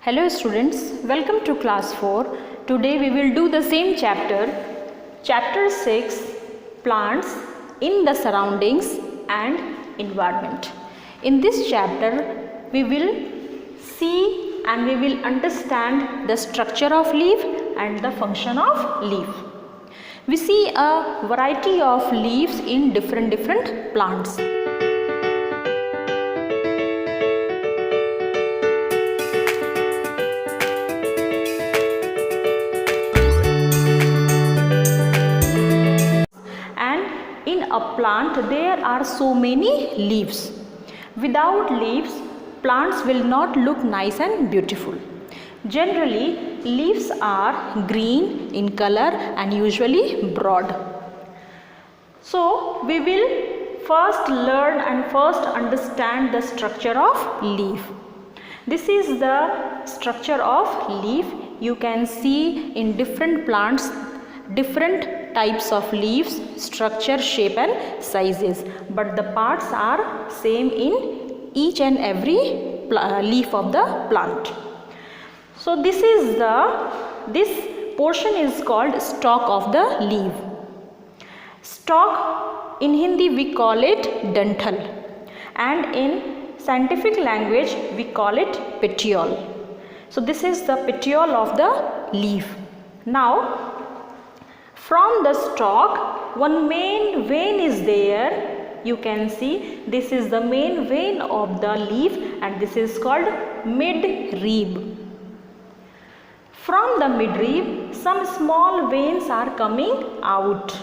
Hello students, welcome to class 4. Today we will do the same chapter 6, plants in the surroundings and environment. In this chapter we will see and we will understand the structure of leaf and the function of leaf. We see a variety of leaves in different plants. In a plant there are so many leaves. Without leaves, plants will not look nice and beautiful. Generally, leaves are green in color and usually broad. So, we will first learn and first understand the structure of leaf. This is the structure of leaf. You can see in different plants different types of leaves, structure, shape and sizes, but the parts are same in each and every leaf of the plant. So this portion is called stalk of the leaf. Stalk in Hindi we call it dantal and in scientific language we call it petiole. So this is the petiole of the leaf. Now from the stalk, one main vein is there. You can see this is the main vein of the leaf and this is called midrib. From the midrib, some small veins are coming out.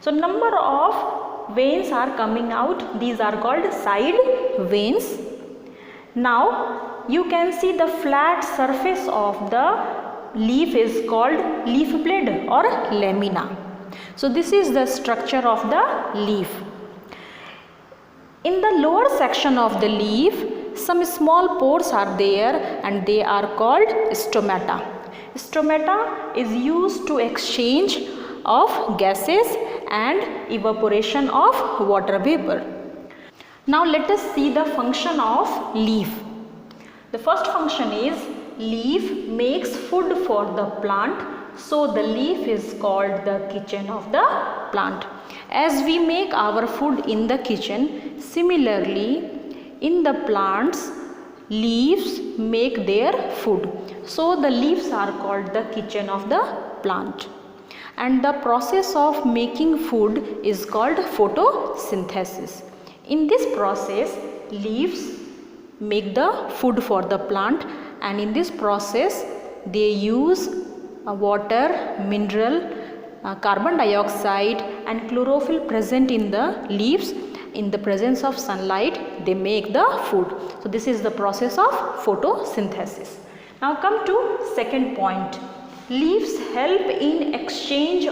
So number of veins are coming out. These are called side veins. Now you can see the flat surface of the leaf is called leaf blade or lamina. So this is the structure of the leaf. In the lower section of the leaf, some small pores are there and they are called stomata. Stomata is used to exchange of gases and evaporation of water vapor. Now let us see the function of leaf. The first function is leaf makes food for the plant, so the leaf is called the kitchen of the plant. As we make our food in the kitchen, similarly in the plants leaves make their food, so the leaves are called the kitchen of the plant. And the process of making food is called photosynthesis. In this process leaves make the food for the plant, and in this process they use water, mineral, carbon dioxide and chlorophyll present in the leaves. In the presence of sunlight they make the food. So this is the process of photosynthesis. Now come to second point. Leaves help in exchange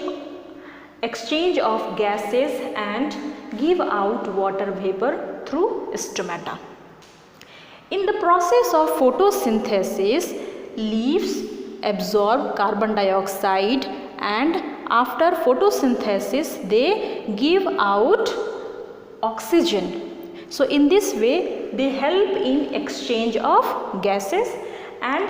of gases and give out water vapor through stomata. In the process of photosynthesis, leaves absorb carbon dioxide and after photosynthesis they give out oxygen. So in this way they help in exchange of gases and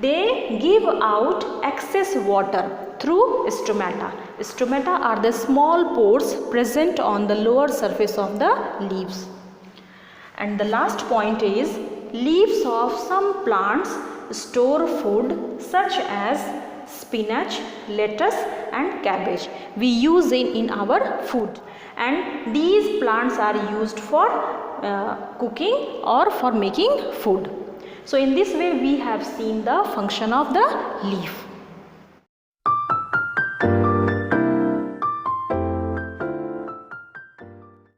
they give out excess water through stomata. Stomata are the small pores present on the lower surface of the leaves. And the last point is leaves of some plants store food such as spinach, lettuce and cabbage. We use it in our food, and these plants are used for cooking or for making food. So in this way we have seen the function of the leaf.